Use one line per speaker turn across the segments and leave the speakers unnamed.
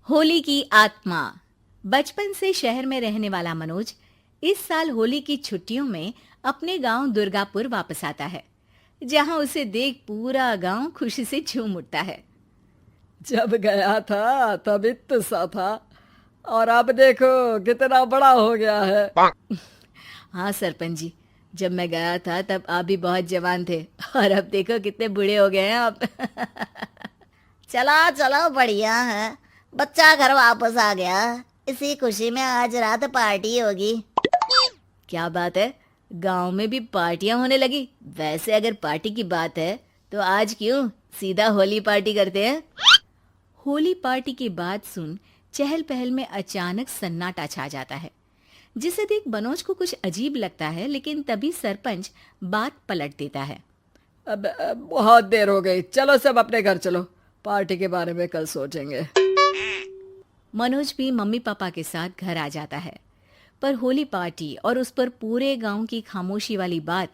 होली की आत्मा। बचपन से शहर में रहने वाला मनोज इस साल होली की छुट्टियों में अपने गांव दुर्गापुर वापस आता है, जहां उसे देख पूरा गांव खुशी से झूम उठता है।
जब गया था तब इतना सा था और अब देखो कितना बड़ा हो गया है।
हाँ सरपंच जी, जब मैं गया था तब आप भी बहुत जवान थे और अब देखो कितने बूढ़े हो गए हैं आप।
चलो चलो बढ़िया है। बच्चा घर वापस आ गया। इसी खुशी में आज रात पार्टी होगी।
क्या बात है, गांव में भी पार्टियां होने लगी। वैसे अगर पार्टी की बात है तो आज क्यों सीधा होली पार्टी करते हैं। होली पार्टी की बात सुन चहल पहल में अचानक सन्नाटा छा जाता है, जिसे देख मनोज को कुछ अजीब लगता है, लेकिन तभी सरपंच बात पलट देता है।
अब बहुत देर हो गई, चलो सब अपने घर चलो, पार्टी के बारे में कल सोचेंगे।
मनोज भी मम्मी पापा के साथ घर आ जाता है, पर होली पार्टी और उस पर पूरे गांव की खामोशी वाली बात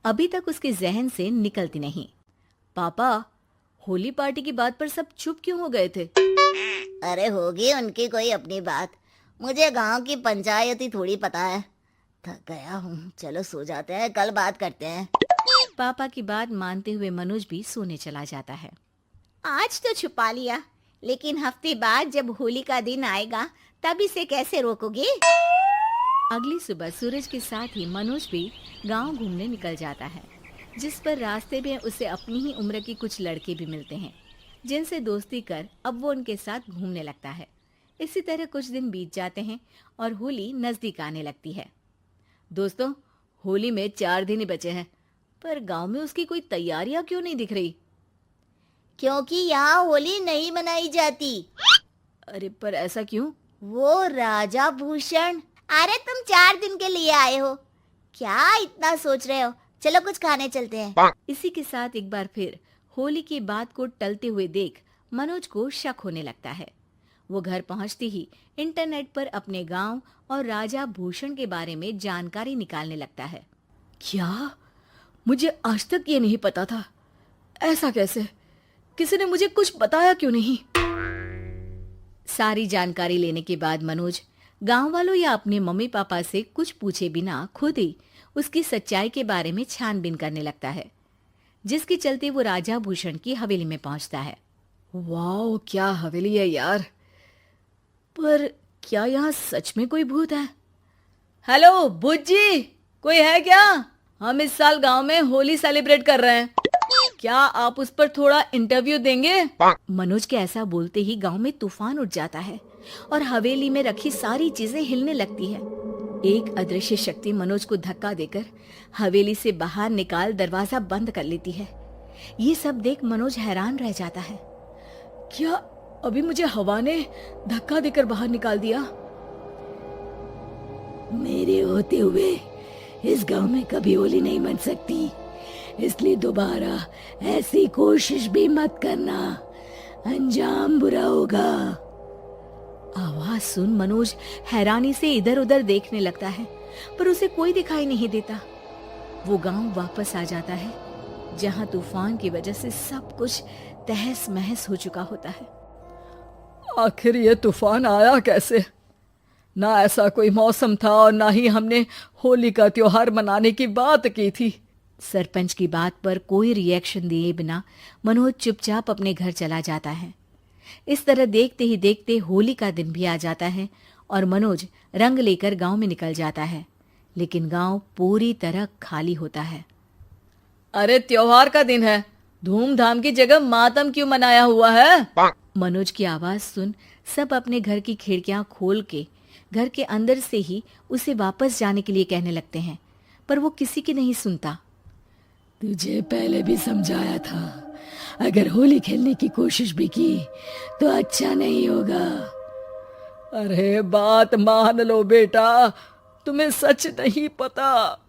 अभी तक उसके जहन से निकलती नहीं। पापा, होली पार्टी की बात पर सब चुप क्यों हो गए थे?
अरे होगी उनकी कोई अपनी बात। मुझे गांव की पंचायत ही थोड़ी पता है। थक गया हूँ, चलो सो जाते हैं, कल बात करते हैं।
पापा की बात मानते हुए मनोज भी सोने चला जाता है।
आज तो छुपा लिया, लेकिन हफ्ते बाद जब होली का दिन आएगा तब इसे कैसे रोकोगे?
अगली सुबह सूरज के साथ ही मनोज भी गांव घूमने निकल जाता है, जिस पर रास्ते में उसे अपनी ही उम्र के कुछ लड़के भी मिलते हैं, जिनसे दोस्ती कर अब वो उनके साथ घूमने लगता है। इसी तरह कुछ दिन बीत जाते हैं और होली नजदीक आने लगती है। दोस्तों, होली में 4 दिन ही बचे हैं, पर गांव में उसकी कोई तैयारियां क्यों नहीं दिख रही?
क्योंकि यहाँ होली नहीं मनाई जाती।
अरे पर ऐसा क्यों?
वो राजा भूषण। अरे तुम 4 दिन के लिए आए हो, क्या इतना सोच रहे हो? चलो कुछ खाने चलते हैं।
इसी के साथ एक बार फिर होली की बात को टलते हुए देख मनोज को शक होने लगता है। वो घर पहुंचते ही इंटरनेट पर अपने गांव और राजा भूषण के बारे में जानकारी निकालने लगता है।
क्या? मुझे आज तक ये नहीं पता था। ऐसा कैसे? किसी ने मुझे कुछ बताया क्यों नहीं?
सारी जानकारी लेने के बाद मनोज गांव वालों या अपने मम्मी पापा से कुछ पूछे बिना खुद ही उसकी सच्चाई के बारे में छानबीन करने लगता है, जिसके चलते वो राजा भूषण की हवेली में पहुंचता है।
वाह, क्या हवेली है यार। पर क्या यहाँ सच में कोई भूत है? हेलो भूत जी, कोई है क्या? हम इस साल गांव में होली सेलिब्रेट कर रहे हैं, क्या आप उस पर थोड़ा इंटरव्यू देंगे?
मनोज के ऐसा बोलते ही गांव में तूफान उठ जाता है और हवेली में रखी सारी चीजें हिलने लगती है। एक अदृश्य शक्ति मनोज को धक्का देकर हवेली से बाहर निकाल दरवाजा बंद कर लेती है। ये सब देख मनोज हैरान रह जाता है।
क्या अभी मुझे हवा ने धक्का देकर बाहर निकाल दिया?
मेरे होते हुए इस गांव में कभी होली नहीं मन सकती, इसलिए दोबारा ऐसी कोशिश भी मत करना, अंजाम बुरा होगा।
आवाज सुन मनोज हैरानी से इधर उधर देखने लगता है, पर उसे कोई दिखाई नहीं देता। वो गांव वापस आ जाता है, जहां तूफान की वजह से सब कुछ तहस महस हो चुका होता है।
आखिर ये तूफान आया कैसे? ना ऐसा कोई मौसम था और ना ही हमने होली का त्योहार मनाने की बात की थी।
सरपंच की बात पर कोई रिएक्शन दिए बिना मनोज चुपचाप अपने घर चला जाता है। इस तरह देखते ही देखते होली का दिन भी आ जाता है और मनोज रंग लेकर गांव में निकल जाता है, लेकिन गांव पूरी तरह खाली होता है।
अरे त्योहार का दिन है, धूमधाम की जगह मातम क्यों मनाया हुआ है?
मनोज की आवाज सुन सब अपने घर की खिड़कियां खोल के घर के अंदर से ही उसे वापस जाने के लिए कहने लगते हैं, पर वो किसी की नहीं सुनता।
तुझे पहले भी समझाया था, अगर होली खेलने की कोशिश भी की तो अच्छा नहीं होगा।
अरे बात मान लो बेटा, तुम्हें सच नहीं पता।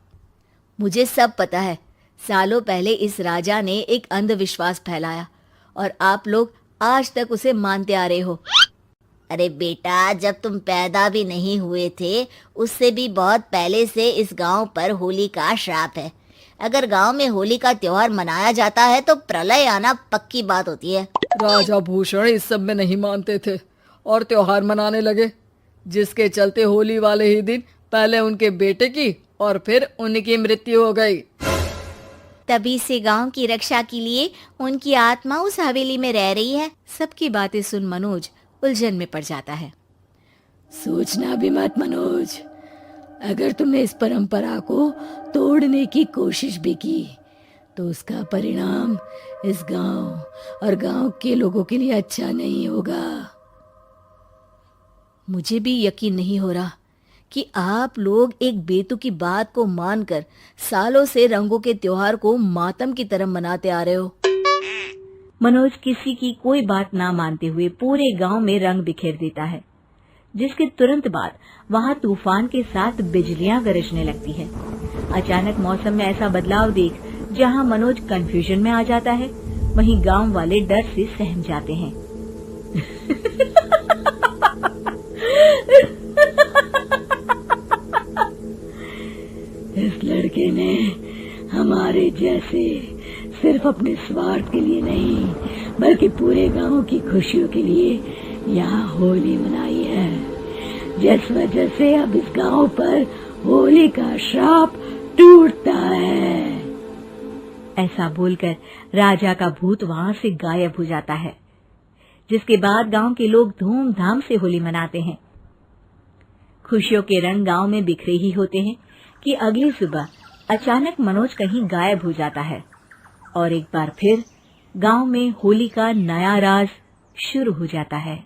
मुझे सब पता है। सालों पहले इस राजा ने एक अंधविश्वास फैलाया और आप लोग आज तक उसे मानते आ रहे हो।
अरे बेटा, जब तुम पैदा भी नहीं हुए थे उससे भी बहुत पहले से इस गांव पर होली का श्राप है। अगर गांव में होली का त्योहार मनाया जाता है तो प्रलय आना पक्की बात होती है।
राजा भूषण इस सब में नहीं मानते थे और त्योहार मनाने लगे, जिसके चलते होली वाले ही दिन पहले उनके बेटे की और फिर उनकी मृत्यु हो गई।
तभी से गांव की रक्षा के लिए उनकी आत्मा उस हवेली में रह रही है।
सबकी बातें सुन मनोज उलझन में पड़ जाता है।
सोचना भी मत मनोज, अगर तुमने इस परंपरा को तोड़ने की कोशिश भी की तो उसका परिणाम इस गांव और गांव के लोगों के लिए अच्छा नहीं होगा।
मुझे भी यकीन नहीं हो रहा कि आप लोग एक बेतुकी बात को मानकर सालों से रंगों के त्योहार को मातम की तरह मनाते आ रहे हो। मनोज किसी की कोई बात ना मानते हुए पूरे गांव में रंग बिखेर देता है, जिसके तुरंत बाद वहां तूफान के साथ बिजलियां गरजने लगती है। अचानक मौसम में ऐसा बदलाव देख जहां मनोज कंफ्यूजन में आ जाता है, वहीं गांव वाले डर से सहम जाते हैं।
इस लड़के ने हमारे जैसे सिर्फ अपने स्वार्थ के लिए नहीं बल्कि पूरे गांव की खुशियों के लिए यहाँ होली मनाई है, जिस वजह से अब इस गांव पर होली का श्राप टूटता है।
ऐसा बोलकर राजा का भूत वहां से गायब हो जाता है, जिसके बाद गांव के लोग धूमधाम से होली मनाते हैं। खुशियों के रंग गांव में बिखरे ही होते हैं कि अगली सुबह अचानक मनोज कहीं गायब हो जाता है और एक बार फिर गांव में होली का नया राज शुरू हो जाता है।